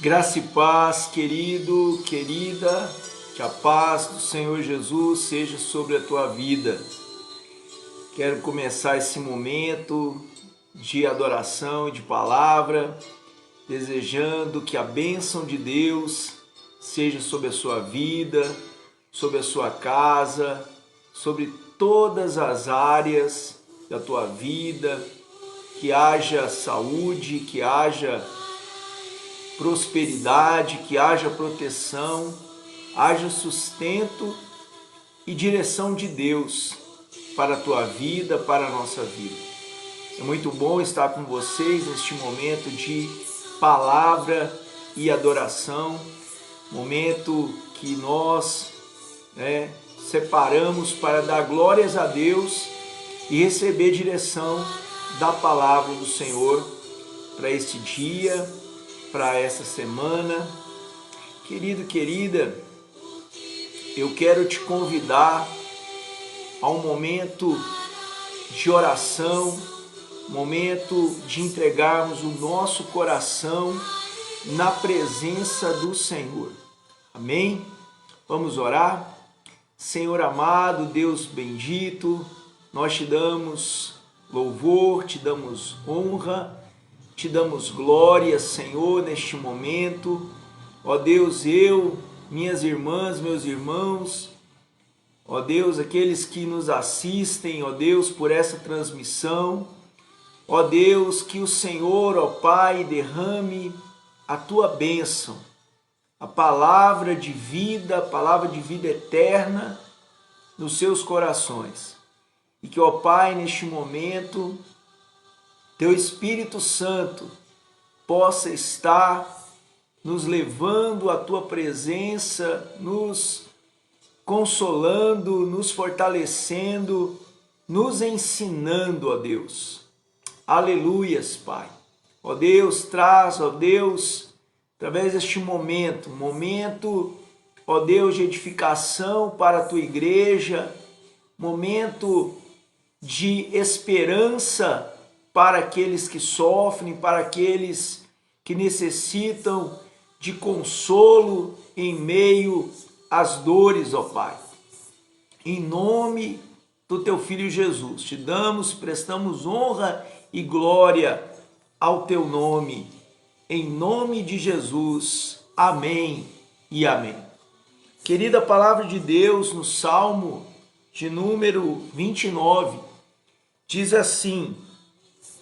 Graça e paz, querido, querida, que a paz do Senhor Jesus seja sobre a tua vida. Quero começar esse momento de adoração e de palavra, desejando que a bênção de Deus seja sobre a sua vida, sobre a sua casa, sobre todas as áreas da tua vida, que haja saúde, que haja prosperidade, que haja proteção, haja sustento e direção de Deus para a tua vida, para a nossa vida. É muito bom estar com vocês neste momento de palavra e adoração, momento que nós separamos para dar glórias a Deus e receber direção da palavra do Senhor para este dia, para essa semana. Querido, querida, eu quero te convidar a um momento de oração, momento de entregarmos o nosso coração na presença do Senhor. Amém? Vamos orar? Senhor amado, Deus bendito, nós te damos louvor, te damos honra, te damos glória, Senhor, neste momento. Ó Deus, minhas irmãs, meus irmãos, ó Deus, aqueles que nos assistem, ó Deus, por essa transmissão, ó Deus, que o Senhor, ó Pai, derrame a tua bênção, a palavra de vida eterna nos seus corações. E que, ó Pai, neste momento, teu Espírito Santo possa estar nos levando à tua presença, nos consolando, nos fortalecendo, nos ensinando, ó Deus. Aleluias, Pai. Ó Deus, traz, ó Deus, através deste momento, ó Deus, de edificação para a tua igreja, momento de esperança para aqueles que sofrem, para aqueles que necessitam de consolo em meio às dores, ó Pai. Em nome do teu Filho Jesus, te prestamos honra e glória ao teu nome. Em nome de Jesus. Amém e amém. Querida, palavra de Deus no Salmo de número 29 diz assim: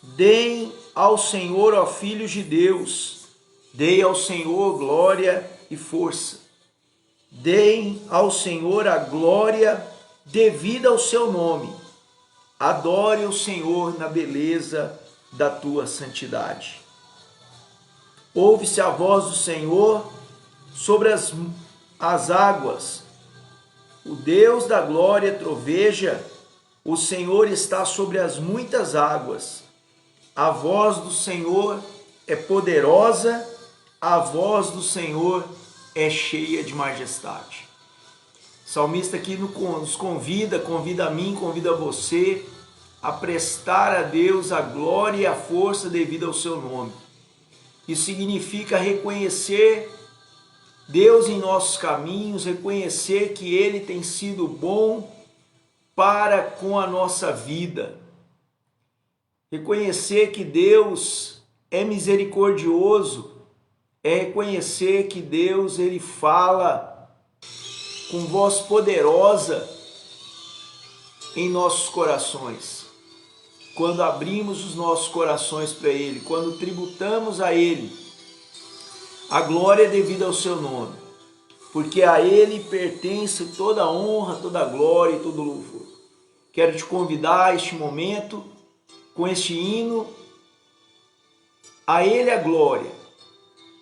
deem ao Senhor, ó filhos de Deus, deem ao Senhor glória e força. Deem ao Senhor a glória devida ao seu nome. Adore o Senhor na beleza da tua santidade. Ouve-se a voz do Senhor sobre as águas. O Deus da glória troveja, o Senhor está sobre as muitas águas. A voz do Senhor é poderosa, a voz do Senhor é cheia de majestade. O salmista aqui nos convida a mim, convida a você a prestar a Deus a glória e a força devida ao seu nome. Isso significa reconhecer Deus em nossos caminhos, reconhecer que Ele tem sido bom para com a nossa vida. Reconhecer que Deus é misericordioso, é reconhecer que Deus, Ele fala com voz poderosa em nossos corações. Quando abrimos os nossos corações para Ele, quando tributamos a Ele a glória devida ao seu nome, porque a Ele pertence toda a honra, toda a glória e todo o louvor. Quero te convidar a este momento, com este hino, a Ele a glória,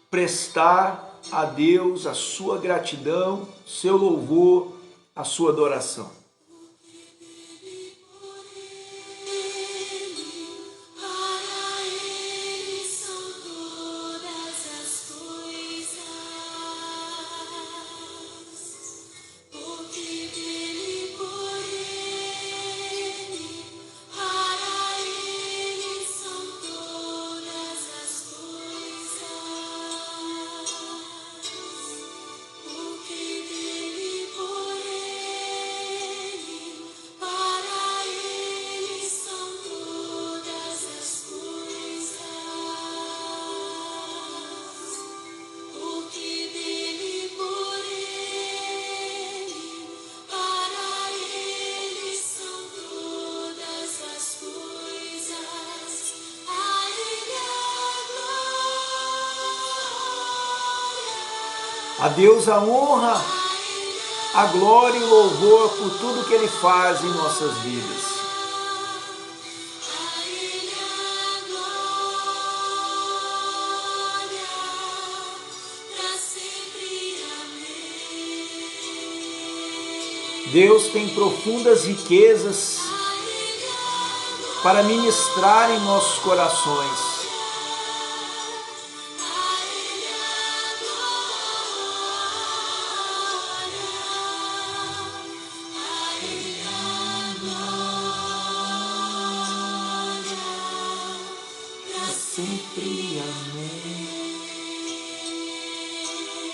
prestar a Deus a sua gratidão, seu louvor, a sua adoração. A Deus a honra, a glória e o louvor por tudo que Ele faz em nossas vidas. Deus tem profundas riquezas para ministrar em nossos corações.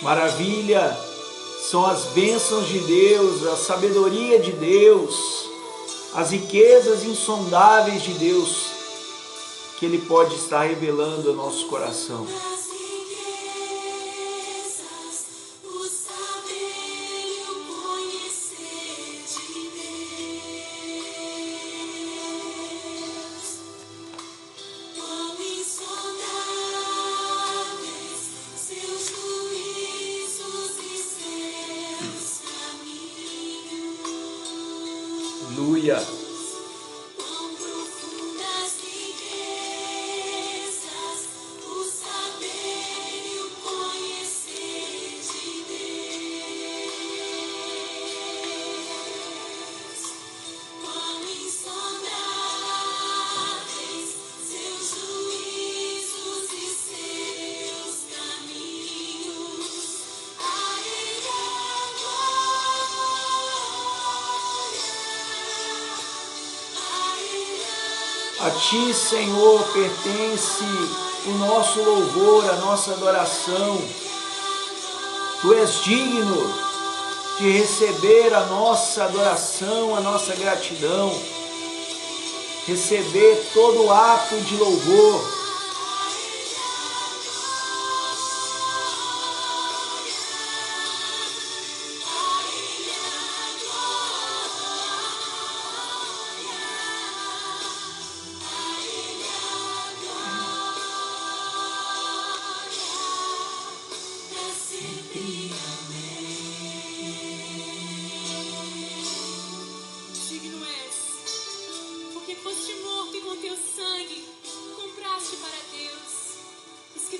Maravilha são as bênçãos de Deus, a sabedoria de Deus, as riquezas insondáveis de Deus que Ele pode estar revelando ao nosso coração. Aleluia. A Ti, Senhor, pertence o nosso louvor, a nossa adoração. Tu és digno de receber a nossa adoração, a nossa gratidão, receber todo ato de louvor.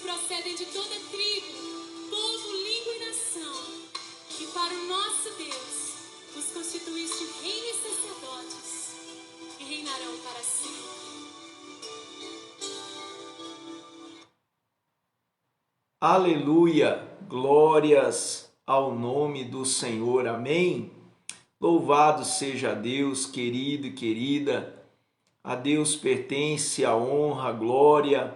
Procedem de toda tribo, povo, língua e nação, e para o nosso Deus os constituíste reino e sacerdotes, e reinarão para sempre. Aleluia, glórias ao nome do Senhor, amém? Louvado seja Deus, querido e querida, a Deus pertence a honra, a glória,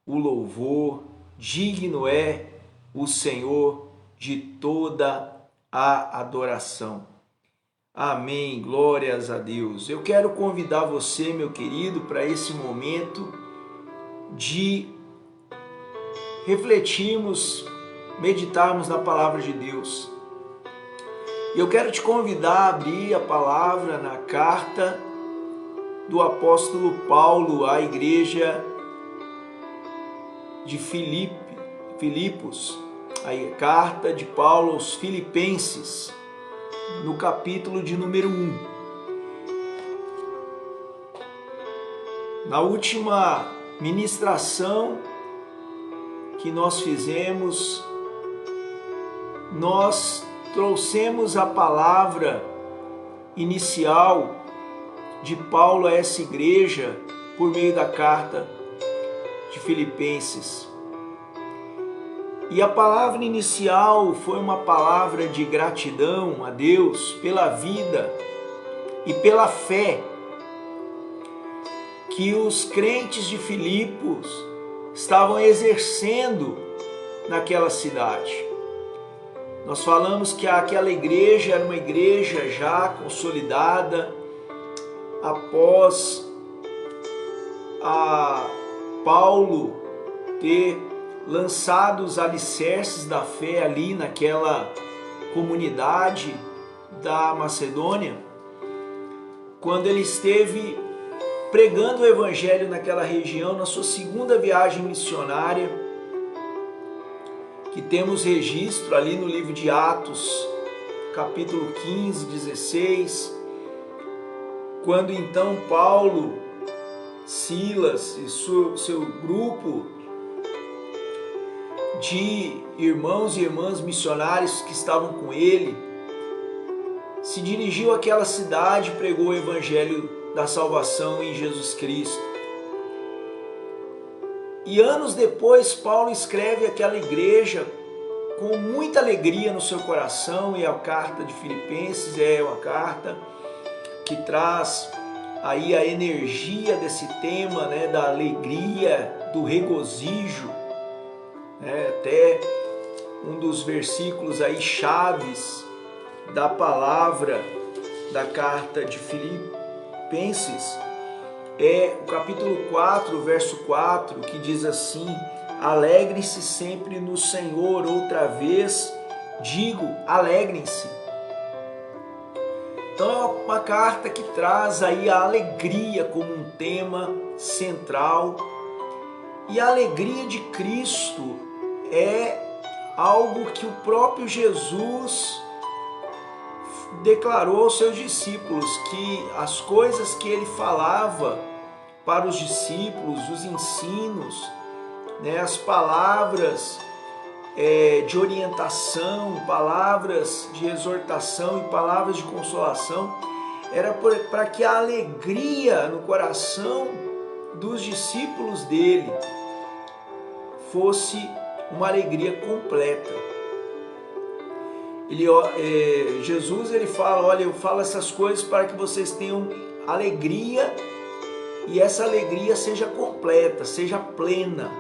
o louvor, digno é o Senhor de toda a adoração. Amém, glórias a Deus. Eu quero convidar você, meu querido, para esse momento de refletirmos, meditarmos na palavra de Deus. E eu quero te convidar a abrir a palavra na carta do apóstolo Paulo à igreja de Filipos, a carta de Paulo aos Filipenses, no capítulo de número 1. Na última ministração que nós fizemos, nós trouxemos a palavra inicial de Paulo a essa igreja por meio da carta de Filipenses. E a palavra inicial foi uma palavra de gratidão a Deus pela vida e pela fé que os crentes de Filipos estavam exercendo naquela cidade. Nós falamos que aquela igreja era uma igreja já consolidada após Paulo ter lançado os alicerces da fé ali naquela comunidade da Macedônia, quando ele esteve pregando o evangelho naquela região, na sua segunda viagem missionária, que temos registro ali no livro de Atos, capítulo 15, 16, quando então Paulo, Silas e seu grupo de irmãos e irmãs missionários que estavam com ele, se dirigiu àquela cidade e pregou o evangelho da salvação em Jesus Cristo. E anos depois, Paulo escreve aquela igreja com muita alegria no seu coração, e a carta de Filipenses é uma carta que traz aí a energia desse tema, né, da alegria, do regozijo, né, até um dos versículos aí chaves da palavra da carta de Filipenses é o capítulo 4, verso 4, que diz assim: alegrem-se sempre no Senhor, outra vez digo, alegrem-se. Então é uma carta que traz aí a alegria como um tema central, e a alegria de Cristo é algo que o próprio Jesus declarou aos seus discípulos, que as coisas que ele falava para os discípulos, os ensinos, né, as palavras de orientação, palavras de exortação e palavras de consolação, era para que a alegria no coração dos discípulos dele fosse uma alegria completa. Jesus ele fala, olha, eu falo essas coisas para que vocês tenham alegria, e essa alegria seja completa, seja plena.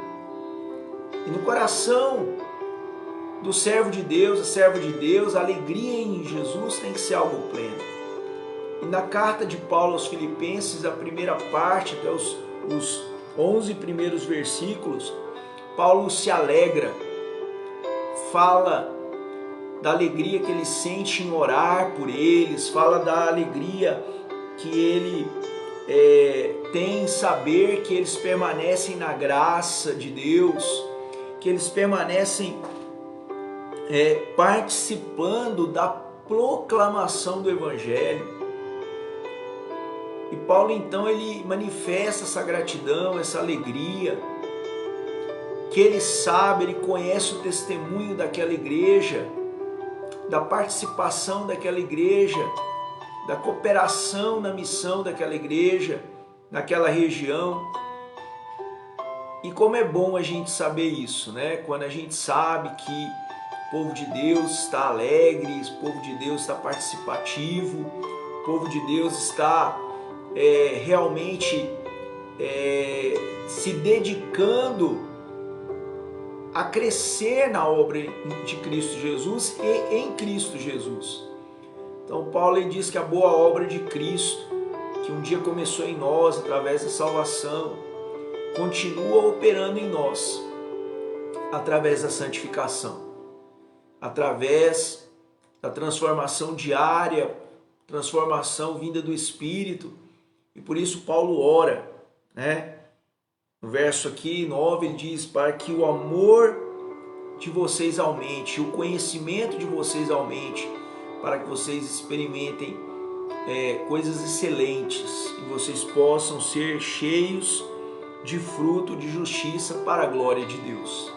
E no coração do servo de Deus, a serva de Deus, a alegria em Jesus tem que ser algo pleno. E na carta de Paulo aos Filipenses, a primeira parte, até os 11 primeiros versículos, Paulo se alegra, fala da alegria que ele sente em orar por eles, fala da alegria que ele tem em saber que eles permanecem na graça de Deus, que eles permanecem participando da proclamação do Evangelho. E Paulo então ele manifesta essa gratidão, essa alegria, que ele sabe, ele conhece o testemunho daquela igreja, da participação daquela igreja, da cooperação na missão daquela igreja, naquela região. E como é bom a gente saber isso, né? Quando a gente sabe que o povo de Deus está alegre, o povo de Deus está participativo, o povo de Deus está realmente se dedicando a crescer na obra de Cristo Jesus e em Cristo Jesus. Então Paulo ele diz que a boa obra de Cristo, que um dia começou em nós através da salvação, continua operando em nós através da santificação, através da transformação diária, transformação vinda do Espírito. E por isso Paulo ora, né? No verso aqui 9 ele diz: para que o amor de vocês aumente, o conhecimento de vocês aumente, para que vocês experimentem coisas excelentes e vocês possam ser cheios de fruto de justiça para a glória de Deus.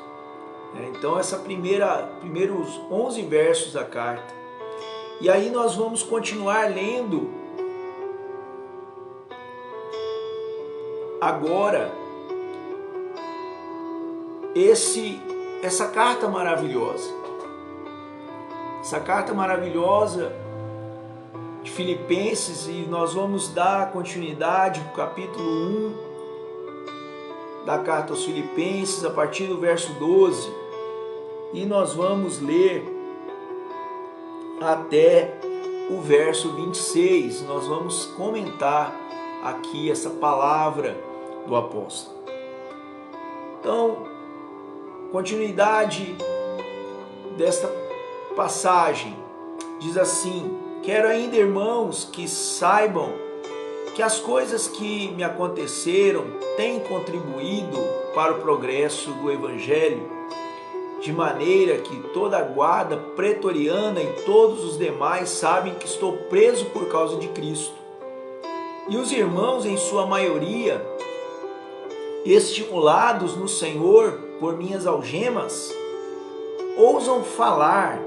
Então essa primeiros 11 versos da carta. E aí nós vamos continuar lendo agora essa carta maravilhosa. Essa carta maravilhosa de Filipenses, e nós vamos dar continuidade no capítulo 1 da carta aos Filipenses, a partir do verso 12, e nós vamos ler até o verso 26. Nós vamos comentar aqui essa palavra do apóstolo. Então, continuidade desta passagem diz assim: quero ainda, irmãos, que saibam que as coisas que me aconteceram têm contribuído para o progresso do Evangelho, de maneira que toda a guarda pretoriana e todos os demais sabem que estou preso por causa de Cristo. E os irmãos, em sua maioria, estimulados no Senhor por minhas algemas, ousam falar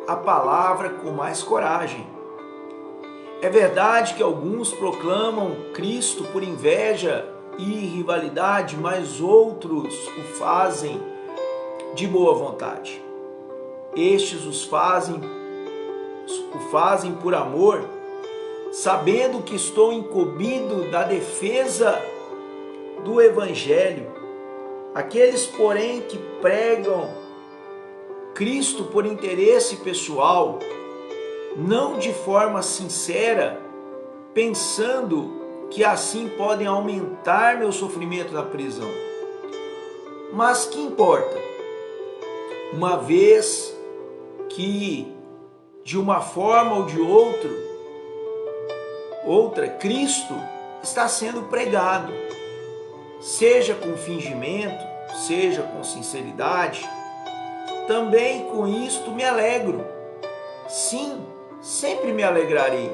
a palavra com mais coragem. É verdade que alguns proclamam Cristo por inveja e rivalidade, mas outros o fazem de boa vontade. Estes o fazem por amor, sabendo que estou incumbido da defesa do Evangelho. Aqueles, porém, que pregam Cristo por interesse pessoal, não de forma sincera, pensando que assim podem aumentar meu sofrimento na prisão. Mas que importa? Uma vez que, de uma forma ou de outra, Cristo está sendo pregado, seja com fingimento, seja com sinceridade, também com isto me alegro. Sim, sempre me alegrarei,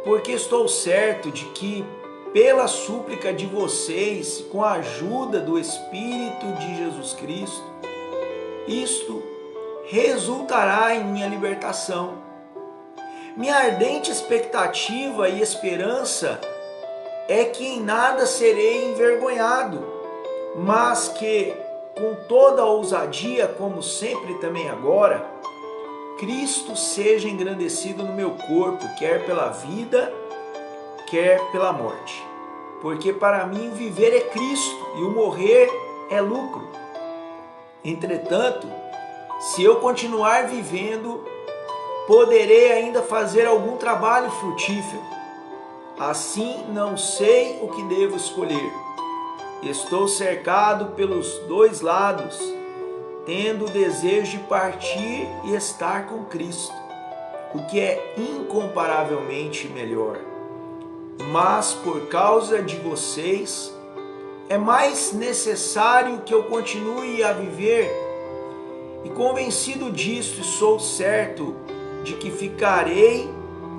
porque estou certo de que, pela súplica de vocês, com a ajuda do Espírito de Jesus Cristo, isto resultará em minha libertação. Minha ardente expectativa e esperança é que em nada serei envergonhado, mas que, com toda a ousadia, como sempre também agora, Cristo seja engrandecido no meu corpo, quer pela vida, quer pela morte. Porque para mim viver é Cristo e o morrer é lucro. Entretanto, se eu continuar vivendo, poderei ainda fazer algum trabalho frutífero. Assim, não sei o que devo escolher. Estou cercado pelos dois lados, tendo o desejo de partir e estar com Cristo, o que é incomparavelmente melhor. Mas por causa de vocês, é mais necessário que eu continue a viver, e convencido disso, sou certo de que ficarei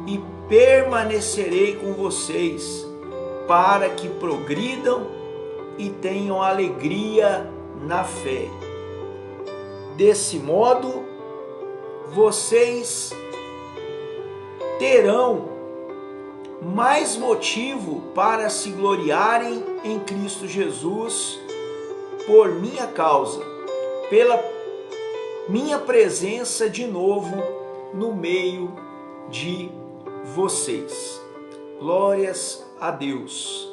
e permanecerei com vocês, para que progridam e tenham alegria na fé. Desse modo, vocês terão mais motivo para se gloriarem em Cristo Jesus por minha causa, pela minha presença de novo no meio de vocês. Glórias a Deus.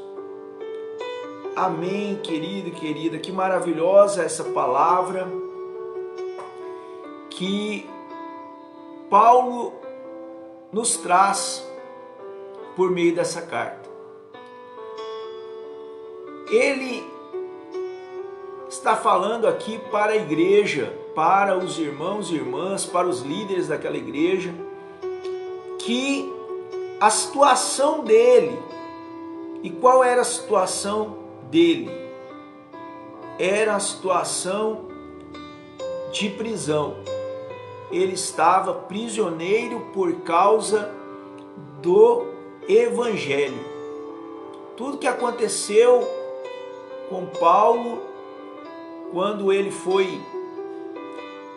Amém, querido e querida. Que maravilhosa essa palavra que Paulo nos traz por meio dessa carta. Ele está falando aqui para a igreja, para os irmãos e irmãs, para os líderes daquela igreja, que a situação dele, e qual era a situação dele? Era a situação de prisão. Ele estava prisioneiro por causa do Evangelho. Tudo que aconteceu com Paulo, quando ele foi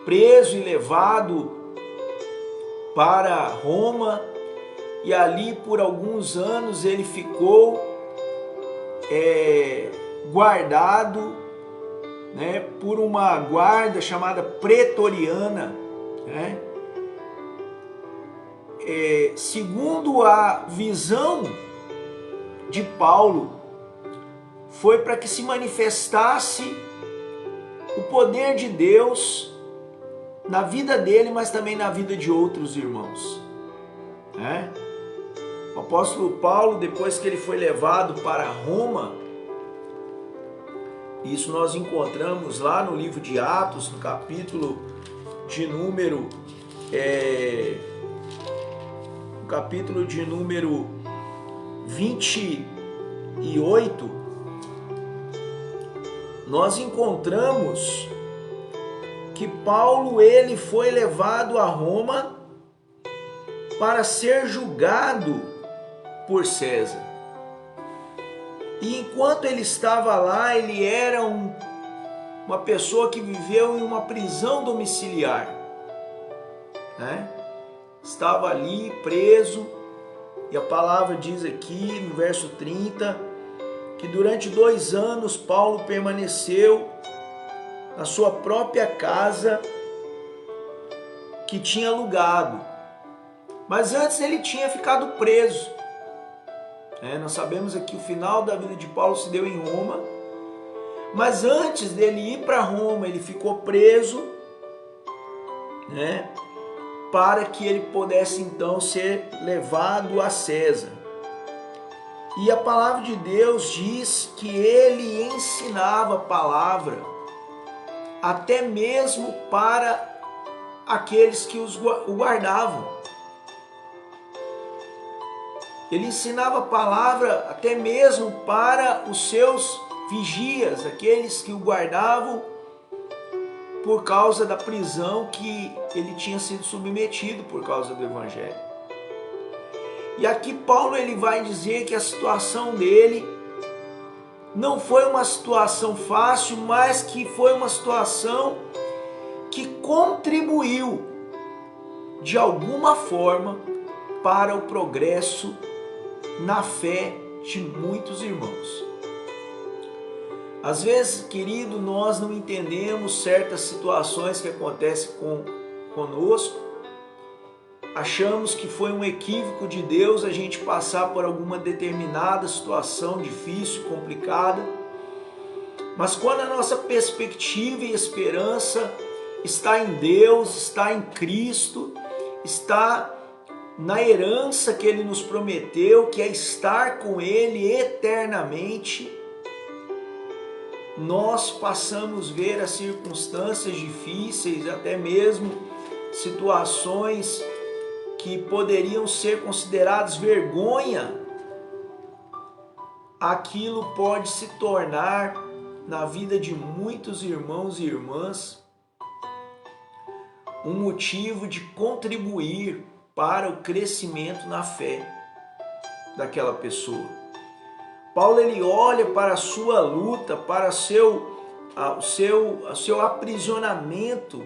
preso e levado para Roma, e ali por alguns anos ele ficou guardado, né, por uma guarda chamada pretoriana, né? Segundo a visão de Paulo, foi para que se manifestasse o poder de Deus na vida dele, mas também na vida de outros irmãos, né? O apóstolo Paulo, depois que ele foi levado para Roma, isso nós encontramos lá no livro de Atos, no capítulo de número 28, nós encontramos que Paulo ele foi levado a Roma para ser julgado por César. E enquanto ele estava lá, ele era uma pessoa que viveu em uma prisão domiciliar, né? Estava ali preso, e a palavra diz aqui no verso 30, que durante 2 anos Paulo permaneceu na sua própria casa que tinha alugado. Mas antes ele tinha ficado preso. Nós sabemos aqui o final da vida de Paulo se deu em Roma. Mas antes dele ir para Roma, ele ficou preso, né, para que ele pudesse então ser levado a César. E a palavra de Deus diz que ele ensinava a palavra até mesmo para aqueles que o guardavam. Ele ensinava a palavra até mesmo para os seus vigias, aqueles que o guardavam por causa da prisão que ele tinha sido submetido por causa do Evangelho. E aqui Paulo ele vai dizer que a situação dele não foi uma situação fácil, mas que foi uma situação que contribuiu de alguma forma para o progresso na fé de muitos irmãos. Às vezes, querido, nós não entendemos certas situações que acontecem conosco. Achamos que foi um equívoco de Deus a gente passar por alguma determinada situação difícil, complicada. Mas quando a nossa perspectiva e esperança está em Deus, está em Cristo, está na herança que Ele nos prometeu, que é estar com Ele eternamente, nós passamos a ver as circunstâncias difíceis, até mesmo situações que poderiam ser consideradas vergonha, aquilo pode se tornar na vida de muitos irmãos e irmãs um motivo de contribuir para o crescimento na fé daquela pessoa. Paulo ele olha para a sua luta, para o seu aprisionamento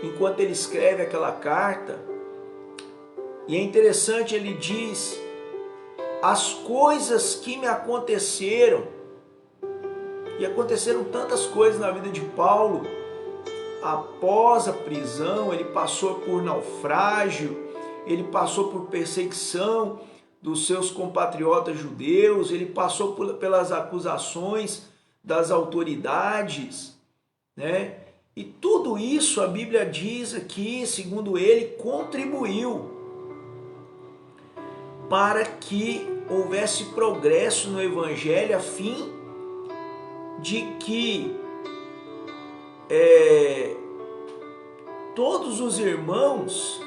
enquanto ele escreve aquela carta. E é interessante, ele diz: as coisas que me aconteceram, e aconteceram tantas coisas na vida de Paulo. Após a prisão, ele passou por naufrágio, ele passou por perseguição dos seus compatriotas judeus, ele passou pelas acusações das autoridades, né? E tudo isso a Bíblia diz aqui, segundo ele, contribuiu para que houvesse progresso no Evangelho, a fim de que todos os irmãos,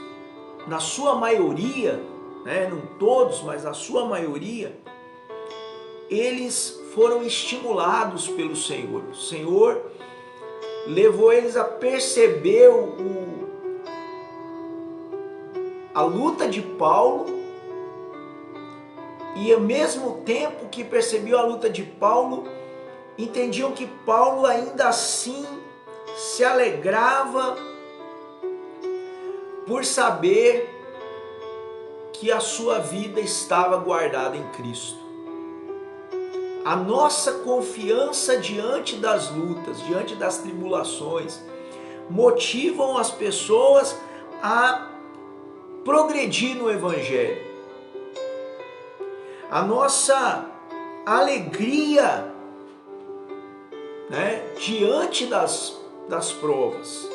na sua maioria, não todos, mas a sua maioria, eles foram estimulados pelo Senhor. O Senhor levou eles a perceber a luta de Paulo, e ao mesmo tempo que percebiam a luta de Paulo, entendiam que Paulo ainda assim se alegrava por saber que a sua vida estava guardada em Cristo. A nossa confiança diante das lutas, diante das tribulações, motivam as pessoas a progredir no Evangelho. A nossa alegria, diante das provas,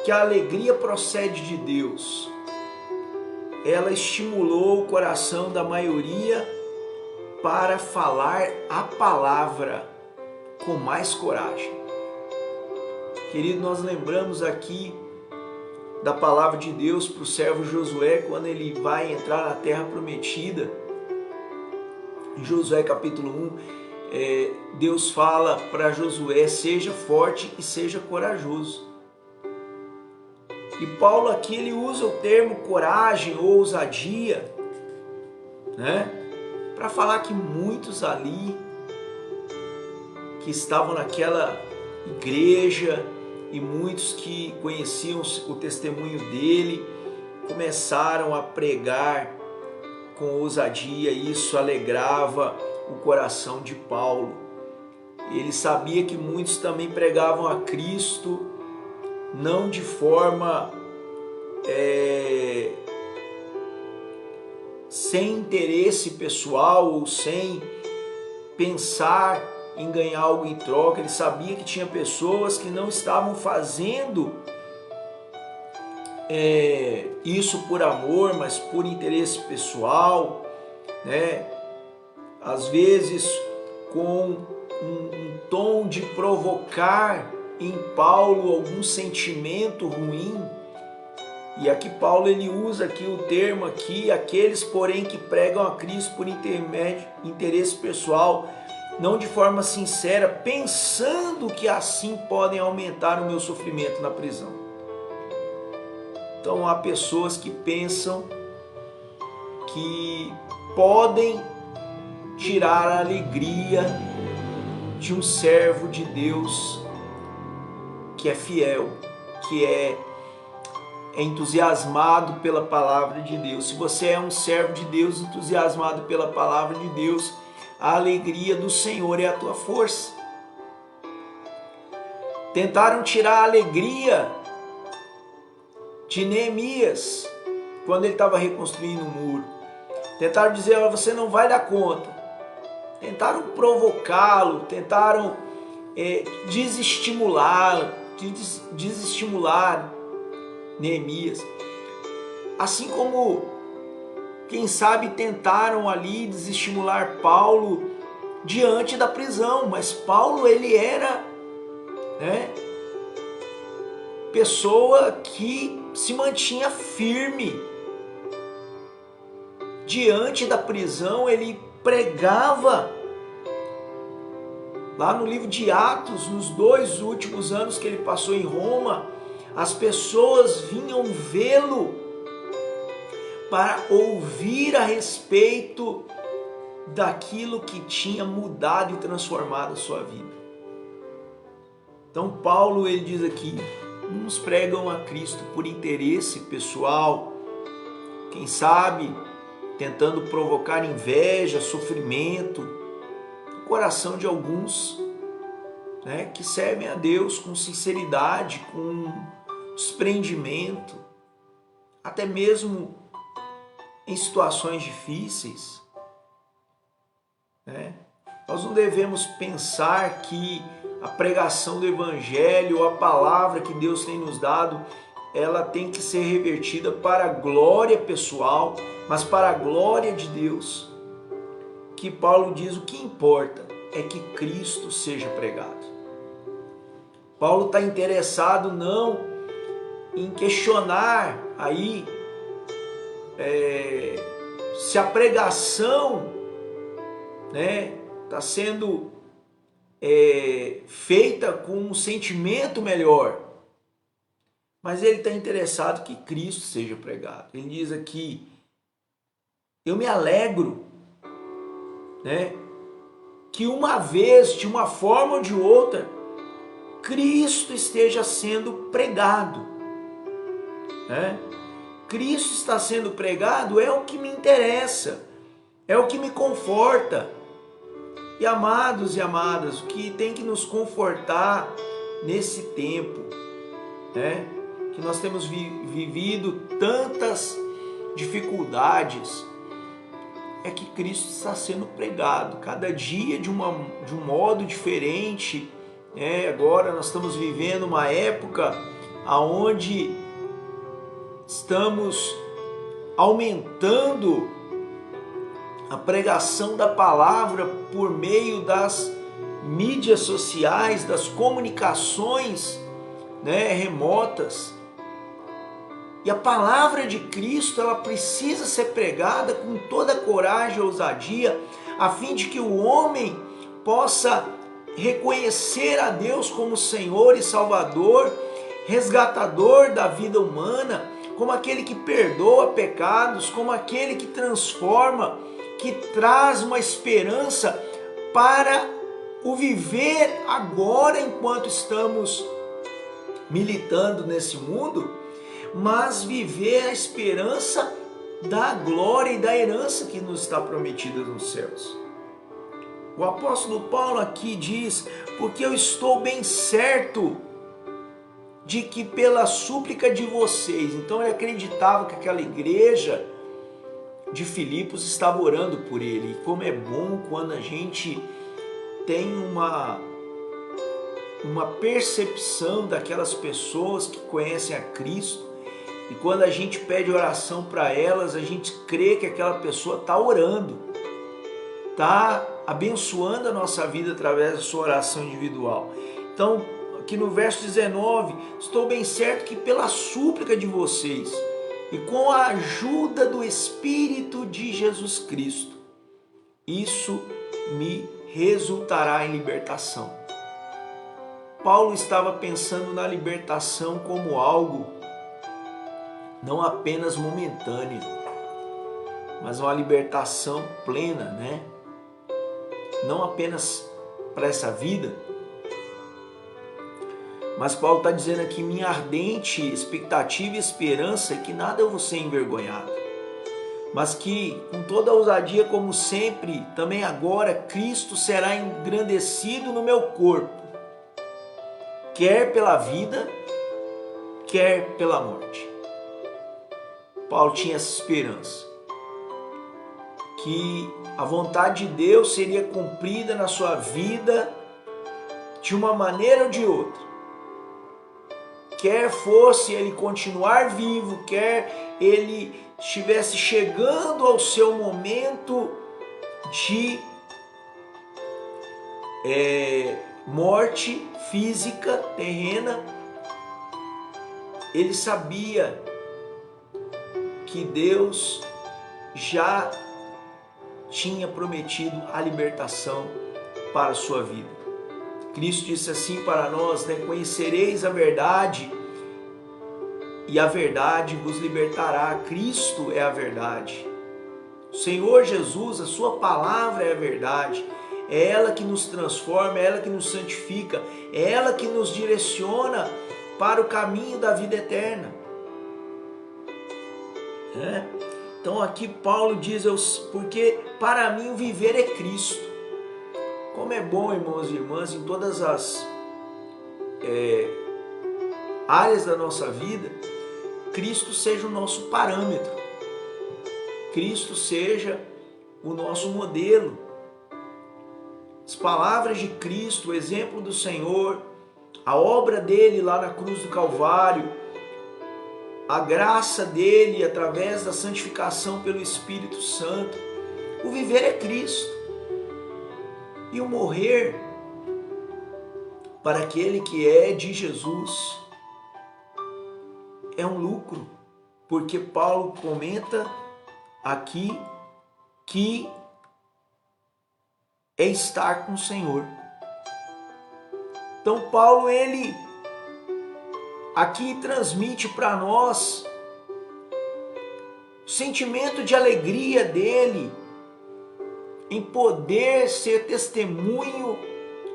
que a alegria procede de Deus, ela estimulou o coração da maioria para falar a palavra com mais coragem. Querido, nós lembramos aqui da palavra de Deus para o servo Josué, quando ele vai entrar na terra prometida, em Josué capítulo 1, Deus fala para Josué: seja forte e seja corajoso. E Paulo aqui ele usa o termo coragem ou ousadia, né, para falar que muitos ali que estavam naquela igreja e muitos que conheciam o testemunho dele começaram a pregar com ousadia, e isso alegrava o coração de Paulo. Ele sabia que muitos também pregavam a Cristo, não de forma sem interesse pessoal ou sem pensar em ganhar algo em troca. Ele sabia que tinha pessoas que não estavam fazendo isso por amor, mas por interesse pessoal, né? Às vezes com um tom de provocar em Paulo algum sentimento ruim. E aqui Paulo ele usa aqui o termo aqui: aqueles porém que pregam a Cristo por interesse pessoal, não de forma sincera, pensando que assim podem aumentar o meu sofrimento na prisão. Então há pessoas que pensam que podem tirar a alegria de um servo de Deus que é fiel, que é entusiasmado pela palavra de Deus. Se você é um servo de Deus entusiasmado pela palavra de Deus, a alegria do Senhor é a tua força. Tentaram tirar a alegria de Neemias quando ele estava reconstruindo o muro. Tentaram dizer: você não vai dar conta. Tentaram provocá-lo, tentaram desestimular Neemias. Assim como, quem sabe, tentaram ali desestimular Paulo diante da prisão. Mas Paulo ele era, pessoa que se mantinha firme. Diante da prisão ele pregava. Lá no livro de Atos, nos 2 últimos anos que ele passou em Roma, as pessoas vinham vê-lo para ouvir a respeito daquilo que tinha mudado e transformado a sua vida. Então Paulo ele diz aqui: uns pregam a Cristo por interesse pessoal, quem sabe tentando provocar inveja, sofrimento no coração de alguns, que servem a Deus com sinceridade, com desprendimento, até mesmo em situações difíceis. Nós não devemos pensar que a pregação do Evangelho, a palavra que Deus tem nos dado, ela tem que ser revertida para a glória pessoal, mas para a glória de Deus. Que Paulo diz: o que importa é que Cristo seja pregado. Paulo está interessado não em questionar aí se a pregação está sendo feita com um sentimento melhor, mas ele está interessado que Cristo seja pregado. Ele diz aqui: eu me alegro, que uma vez, de uma forma ou de outra, Cristo esteja sendo pregado. Cristo está sendo pregado é o que me interessa, é o que me conforta. E amados e amadas, o que tem que nos confortar nesse tempo, que nós temos vivido tantas dificuldades, é que Cristo está sendo pregado, cada dia de um modo diferente. Agora nós estamos vivendo uma época onde estamos aumentando a pregação da palavra por meio das mídias sociais, das comunicações remotas. E a palavra de Cristo, ela precisa ser pregada com toda a coragem e ousadia, a fim de que o homem possa reconhecer a Deus como Senhor e Salvador, resgatador da vida humana, como aquele que perdoa pecados, como aquele que transforma, que traz uma esperança para o viver agora enquanto estamos militando nesse mundo, mas viver a esperança da glória e da herança que nos está prometida nos céus. O apóstolo Paulo aqui diz: porque eu estou bem certo de que pela súplica de vocês. Então ele acreditava que aquela igreja de Filipos estava orando por ele. E como é bom quando a gente tem uma percepção daquelas pessoas que conhecem a Cristo, e quando a gente pede oração para elas, a gente crê que aquela pessoa está orando, está abençoando a nossa vida através da sua oração individual. Então, aqui no verso 19, estou bem certo que pela súplica de vocês e com a ajuda do Espírito de Jesus Cristo, isso me resultará em libertação. Paulo estava pensando na libertação como algo não apenas momentâneo, mas uma libertação plena, né? Não apenas para essa vida, mas Paulo está dizendo aqui: minha ardente expectativa e esperança é que nada eu vou ser envergonhado, mas que com toda a ousadia, como sempre, também agora, Cristo será engrandecido no meu corpo, quer pela vida, quer pela morte. Paulo tinha essa esperança, que a vontade de Deus seria cumprida na sua vida de uma maneira ou de outra. Quer fosse ele continuar vivo, quer ele estivesse chegando ao seu momento de morte física, terrena, ele sabia que Deus já tinha prometido a libertação para a sua vida. Cristo disse assim para nós, né? Conhecereis a verdade e a verdade vos libertará. Cristo é a verdade. O Senhor Jesus, a sua palavra é a verdade. É ela que nos transforma, é ela que nos santifica, é ela que nos direciona para o caminho da vida eterna. Então aqui Paulo diz: porque para mim o viver é Cristo. Como é bom, irmãos e irmãs, em todas as áreas da nossa vida, Cristo seja o nosso parâmetro, Cristo seja o nosso modelo. As palavras de Cristo, o exemplo do Senhor, a obra dele lá na cruz do Calvário, a graça dele através da santificação pelo Espírito Santo. O viver é Cristo. E o morrer para aquele que é de Jesus é um lucro, porque Paulo comenta aqui que é estar com o Senhor. Então Paulo, ele aqui transmite para nós o sentimento de alegria dele em poder ser testemunho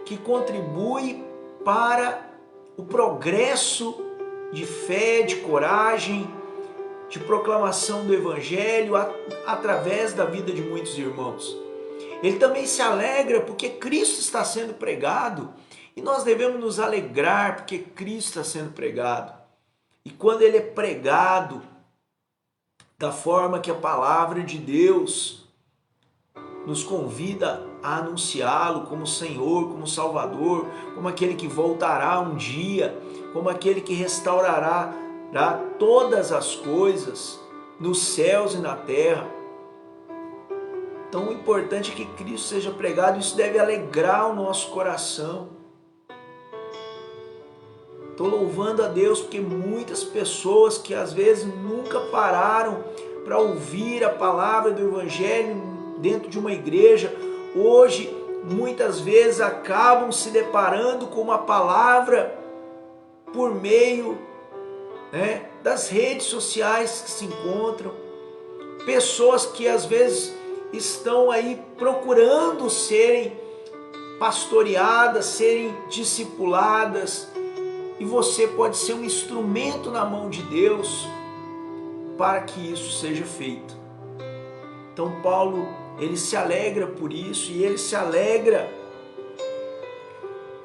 que contribui para o progresso de fé, de coragem, de proclamação do Evangelho através da vida de muitos irmãos. Ele também se alegra porque Cristo está sendo pregado. E nós devemos nos alegrar porque Cristo está sendo pregado. E quando ele é pregado da forma que a palavra de Deus nos convida a anunciá-lo como Senhor, como Salvador, como aquele que voltará um dia, como aquele que restaurará todas as coisas nos céus e na terra. Então o importante é que Cristo seja pregado. Isso deve alegrar o nosso coração. Estou louvando a Deus porque muitas pessoas que às vezes nunca pararam para ouvir a palavra do Evangelho dentro de uma igreja, hoje muitas vezes acabam se deparando com uma palavra por meio, né, das redes sociais que se encontram, pessoas que às vezes estão aí procurando serem pastoreadas, serem discipuladas, e você pode ser um instrumento na mão de Deus para que isso seja feito. Então Paulo, ele se alegra por isso, e ele se alegra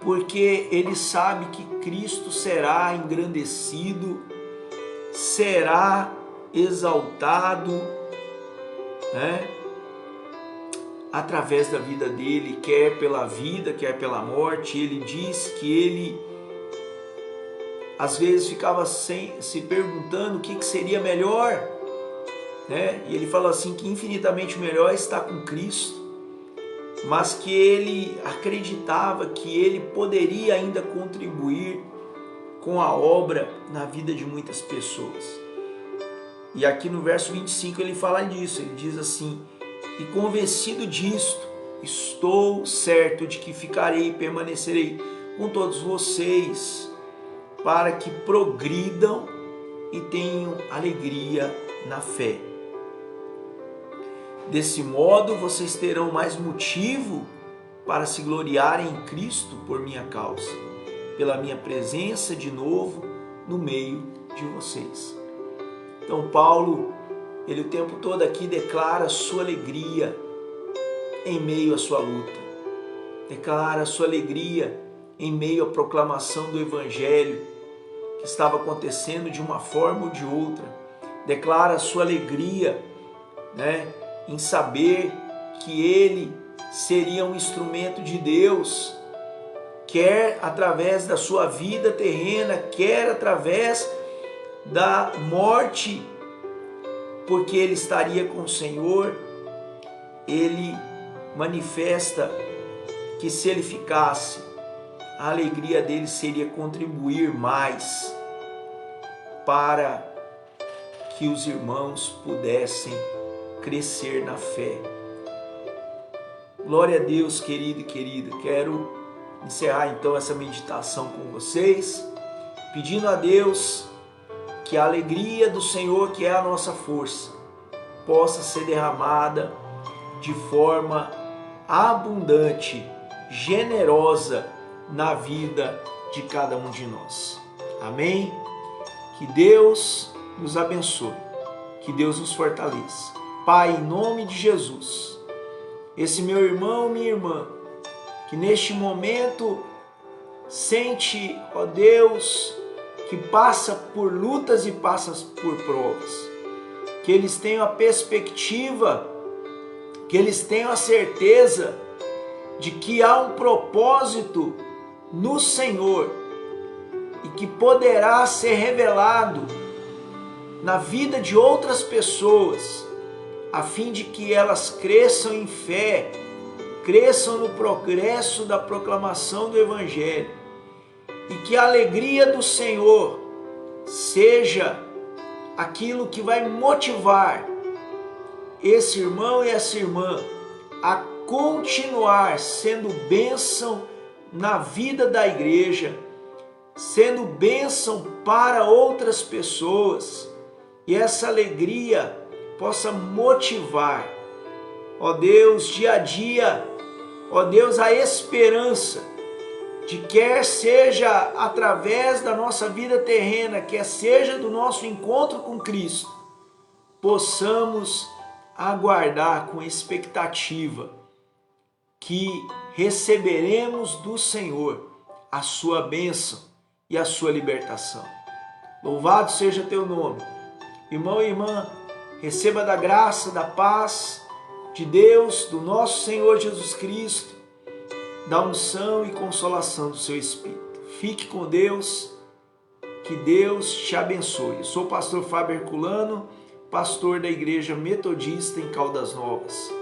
porque ele sabe que Cristo será engrandecido, será exaltado, né, através da vida dele, quer pela vida, quer pela morte. Ele diz que ele às vezes ficava se perguntando o que seria melhor, né? E ele fala assim que infinitamente melhor é estar com Cristo, mas que ele acreditava que ele poderia ainda contribuir com a obra na vida de muitas pessoas. E aqui no verso 25 ele fala disso, ele diz assim: e convencido disto, estou certo de que ficarei e permanecerei com todos vocês, para que progridam e tenham alegria na fé. Desse modo, vocês terão mais motivo para se gloriarem em Cristo por minha causa, pela minha presença de novo no meio de vocês. Então Paulo, ele o tempo todo aqui declara sua alegria em meio à sua luta. Declara sua alegria em meio à proclamação do Evangelho que estava acontecendo de uma forma ou de outra. Declara sua alegria, né, em saber que ele seria um instrumento de Deus, quer através da sua vida terrena, quer através da morte, porque ele estaria com o Senhor. Ele manifesta que se ele ficasse, a alegria dele seria contribuir mais para que os irmãos pudessem crescer na fé. Glória a Deus, querido e querida. Quero encerrar então essa meditação com vocês, pedindo a Deus que a alegria do Senhor, que é a nossa força, possa ser derramada de forma abundante, generosa na vida de cada um de nós. Amém? Que Deus nos abençoe, que Deus nos fortaleça. Pai, em nome de Jesus, esse meu irmão, minha irmã, que neste momento sente, ó Deus, que passa por lutas e passa por provas, que eles tenham a perspectiva, que eles tenham a certeza de que há um propósito no Senhor e que poderá ser revelado na vida de outras pessoas, a fim de que elas cresçam em fé, cresçam no progresso da proclamação do Evangelho, e que a alegria do Senhor seja aquilo que vai motivar esse irmão e essa irmã a continuar sendo bênção na vida da igreja, sendo bênção para outras pessoas, e essa alegria possa motivar, ó Deus, dia a dia, ó Deus, a esperança de quer seja através da nossa vida terrena, quer seja do nosso encontro com Cristo, possamos aguardar com expectativa que receberemos do Senhor a sua bênção e a sua libertação. Louvado seja teu nome. Irmão e irmã, receba da graça, da paz de Deus, do nosso Senhor Jesus Cristo, da unção e consolação do seu Espírito. Fique com Deus, que Deus te abençoe. Eu sou o pastor Fábio Herculano, pastor da Igreja Metodista em Caldas Novas.